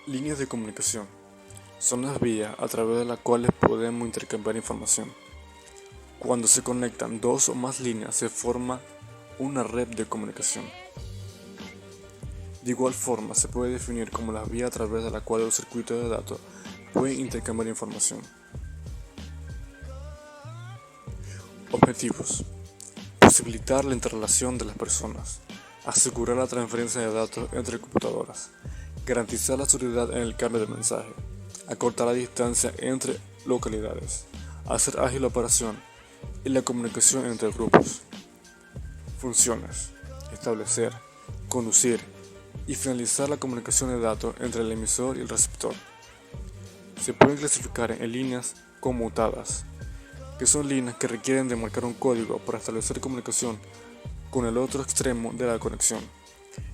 Líneas de comunicación son las vías a través de las cuales podemos intercambiar información. Cuando se conectan dos o más líneas se forma una red de comunicación. De igual forma se puede definir como las vías a través de las cuales los circuitos de datos pueden intercambiar información. Objetivos: posibilitar la interrelación de las personas, asegurar la transferencia de datos entre computadoras, garantizar la seguridad en el cambio de mensaje, acortar la distancia entre localidades, hacer ágil la operación y la comunicación entre grupos. Funciones: establecer, conducir y finalizar la comunicación de datos entre el emisor y el receptor. Se pueden clasificar en líneas conmutadas, que son líneas que requieren de marcar un código para establecer comunicación con el otro extremo de la conexión.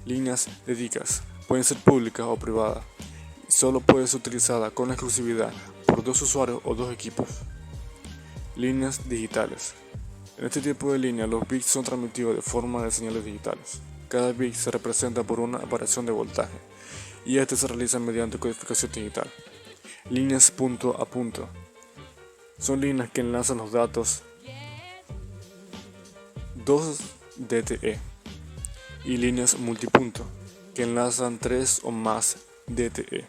Líneas dedicas pueden ser públicas o privadas y solo puede ser utilizada con exclusividad por dos usuarios o dos equipos. Líneas digitales. En este tipo de línea los bits son transmitidos de forma de señales digitales. Cada bit se representa por una variación de voltaje y este se realiza mediante codificación digital. Líneas punto a punto. Son líneas que enlazan los datos 2 DTE y líneas multipunto que enlazan 3 o más DTE.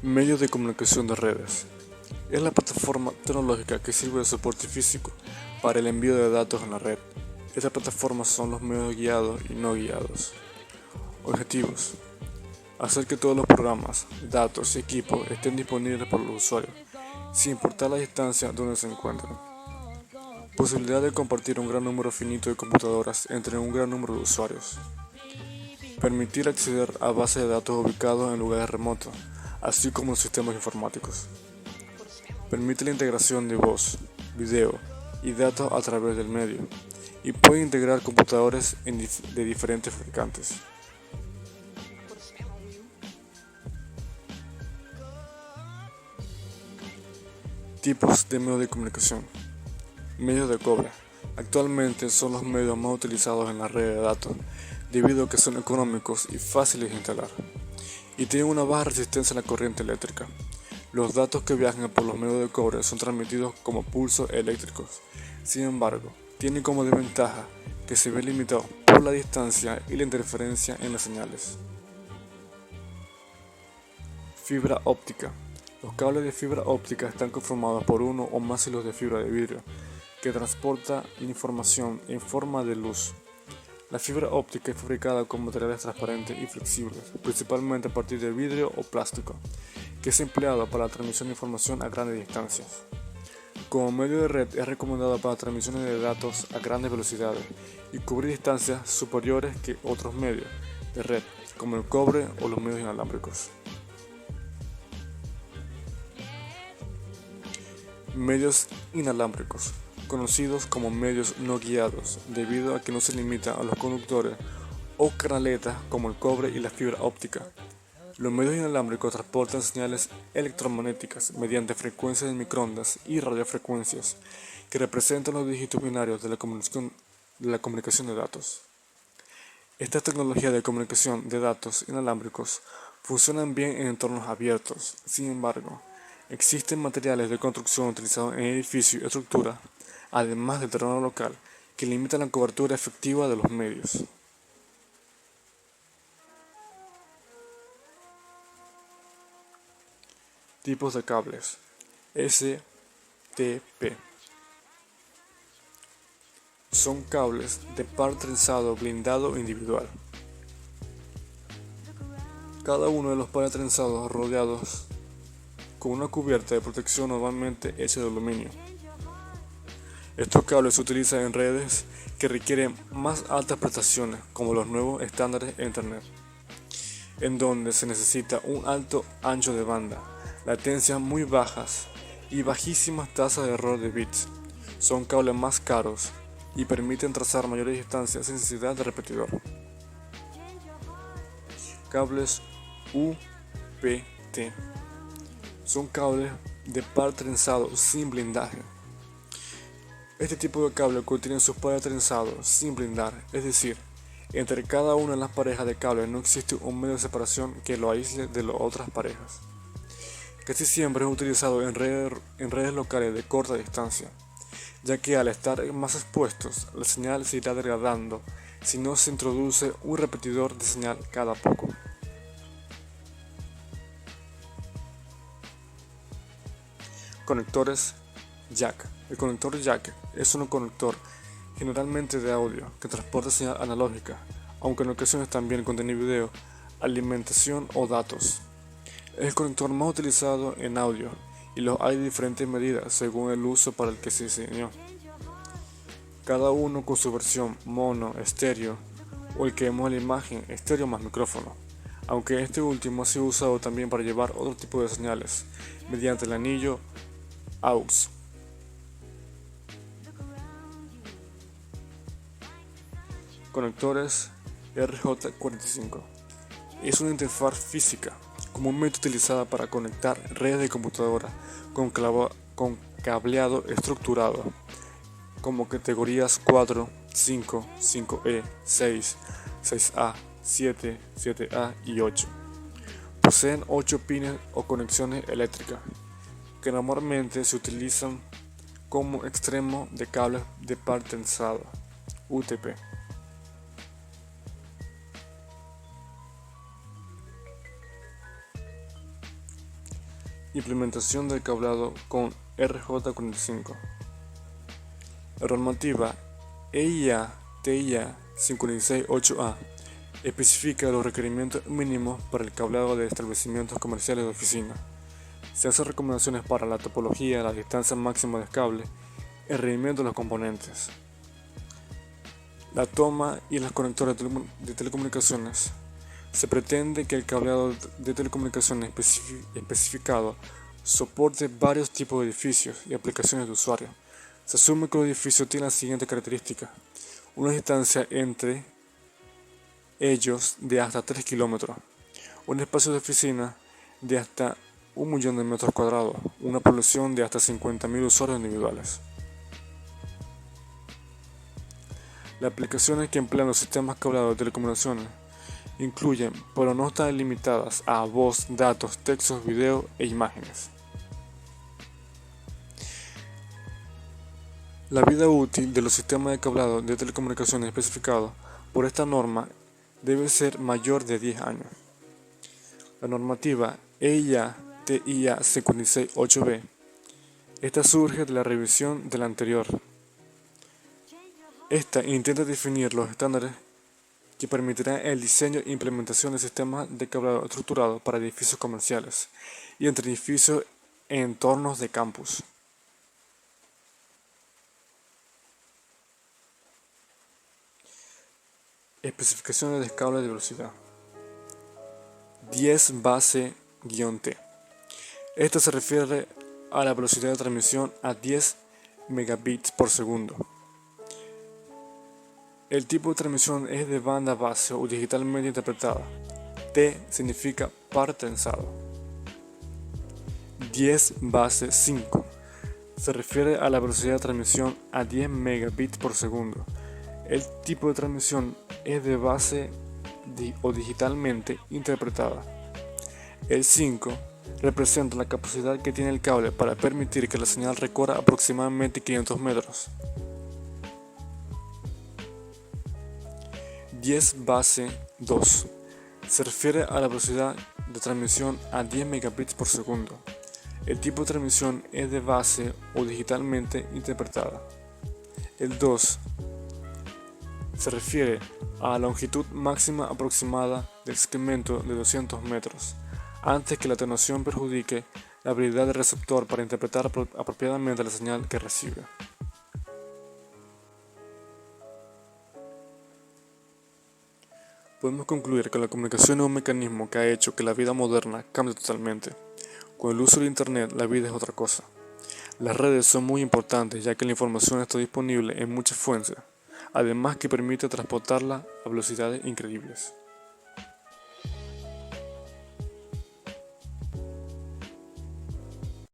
Medios de comunicación de redes. Es la plataforma tecnológica que sirve de soporte físico para el envío de datos en la red. Estas plataformas son los medios guiados y no guiados. Objetivos: hacer que todos los programas, datos y equipos estén disponibles para los usuarios, sin importar la distancia donde se encuentren. Posibilidad de compartir un gran número finito de computadoras entre un gran número de usuarios. Permitir acceder a bases de datos ubicados en lugares remotos, así como en sistemas informáticos. Permite la integración de voz, video y datos a través del medio, y puede integrar computadores de diferentes fabricantes. Tipos de medios de comunicación. Medios de cobre. Actualmente son los medios más utilizados en la red de datos, debido a que son económicos y fáciles de instalar, y tienen una baja resistencia a la corriente eléctrica. Los datos que viajan por los medios de cobre son transmitidos como pulsos eléctricos. Sin embargo, tienen como desventaja que se ve limitado por la distancia y la interferencia en las señales. Fibra óptica. Los cables de fibra óptica están conformados por uno o más hilos de fibra de vidrio que transporta la información en forma de luz. La fibra óptica es fabricada con materiales transparentes y flexibles, principalmente a partir de vidrio o plástico, que es empleado para la transmisión de información a grandes distancias. Como medio de red es recomendado para transmisiones de datos a grandes velocidades y cubrir distancias superiores que otros medios de red, como el cobre o los medios inalámbricos. Medios inalámbricos, conocidos como medios no guiados, debido a que no se limitan a los conductores o canaletas como el cobre y la fibra óptica. Los medios inalámbricos transportan señales electromagnéticas mediante frecuencias de microondas y radiofrecuencias que representan los dígitos binarios de la comunicación de datos. Estas tecnologías de comunicación de datos inalámbricos funcionan bien en entornos abiertos. Sin embargo, existen materiales de construcción utilizados en edificios y estructuras, además del terreno local, que limitan la cobertura efectiva de los medios. Tipos de cables. STP. Son cables de par trenzado blindado individual. Cada uno de los pares trenzados rodeados con una cubierta de protección normalmente hecha de aluminio. Estos cables se utilizan en redes que requieren más altas prestaciones, como los nuevos estándares de Internet, en donde se necesita un alto ancho de banda, latencias muy bajas y bajísimas tasas de error de bits. Son cables más caros y permiten trazar mayores distancias sin necesidad de repetidor. Cables UPT. Son cables de par trenzado sin blindaje. Este tipo de cable contiene sus pares trenzados sin blindar, es decir, entre cada una de las parejas de cables no existe un medio de separación que lo aísle de las otras parejas. Casi siempre es utilizado en redes locales de corta distancia, ya que al estar más expuestos, la señal se irá degradando si no se introduce un repetidor de señal cada poco. Conectores jack. El conector jack es un conector generalmente de audio que transporta señal analógica, aunque en ocasiones también contiene video, alimentación o datos. Es el conector más utilizado en audio y los hay de diferentes medidas según el uso para el que se diseñó, cada uno con su versión mono, estéreo o el que vemos en la imagen, estéreo más micrófono, aunque este último ha sido usado también para llevar otro tipo de señales mediante el anillo AUX. Conectores RJ45. Es una interfaz física comúnmente utilizada para conectar redes de computadora con cableado estructurado, como categorías 4, 5, 5E, 6, 6A, 7, 7A y 8. Poseen 8 pines o conexiones eléctricas, que normalmente se utilizan como extremo de cables de par trenzado, UTP. Implementación del cableado con RJ45. La normativa EIA-TIA 568A especifica los requerimientos mínimos para el cableado de establecimientos comerciales de oficina. Se hacen recomendaciones para la topología, la distancia máxima del cable, el rendimiento de los componentes, la toma y los conectores de telecomunicaciones. Se pretende que el cableado de telecomunicaciones especificado soporte varios tipos de edificios y aplicaciones de usuario. Se asume que los edificios tienen la siguiente característica: una distancia entre ellos de hasta 3 kilómetros, un espacio de oficina de hasta 1.000.000 de metros cuadrados, una población de hasta 50.000 usuarios individuales. Las aplicaciones que emplean los sistemas cableados de telecomunicaciones incluyen, pero no están limitadas a voz, datos, textos, video e imágenes. La vida útil de los sistemas de cableado de telecomunicaciones especificados por esta norma debe ser mayor de 10 años. La normativa EIA-TIA 568B. Esta surge de la revisión de la anterior. Esta intenta definir los estándares que permitirán el diseño e implementación de sistemas de cableado estructurado para edificios comerciales y entre edificios en entornos de campus. Especificaciones de cable de velocidad 10 base-T. Esta se refiere a la velocidad de transmisión a 10 megabits por segundo. El tipo de transmisión es de banda base o digitalmente interpretada. T significa par trenzado. 10 base-5 se refiere a la velocidad de transmisión a 10 megabits por segundo. El tipo de transmisión es de base o digitalmente interpretada. El 5 representa la capacidad que tiene el cable para permitir que la señal recorra aproximadamente 500 metros. 10 base-2 se refiere a la velocidad de transmisión a 10 megabits por segundo. El tipo de transmisión es de base o digitalmente interpretada. El 2 se refiere a la longitud máxima aproximada del segmento de 200 metros, antes que la atenuación perjudique la habilidad del receptor para interpretar apropiadamente la señal que recibe. Podemos concluir que la comunicación es un mecanismo que ha hecho que la vida moderna cambie totalmente. Con el uso de Internet, la vida es otra cosa. Las redes son muy importantes ya que la información está disponible en muchas fuentes, además que permite transportarla a velocidades increíbles.